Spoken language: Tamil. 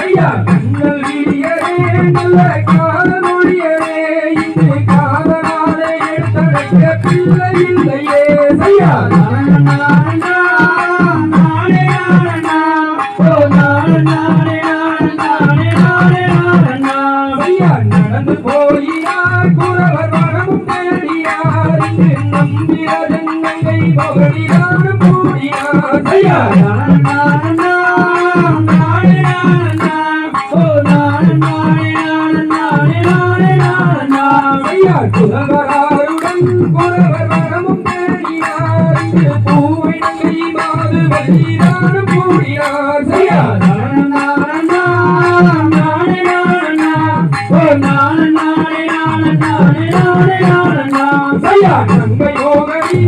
ஐயா கண்ணல் விழியரே நல்ல காதலொழியரே இந்த காதலாலே எடுத்தடைக்க பிள்ளை இல்லையே ஐயா நடந்து போயினார் குறவர் மனமும் தேடியார் இங்கு நம்பிரதங்கை மகளிரான கூடினார் ஐயா குறவராருடன் குறவர் மனமும் தேடினார் இங்கு பூவினங்கை மாது மகளிரான கூடினார் ஐயா நம்ப யோகி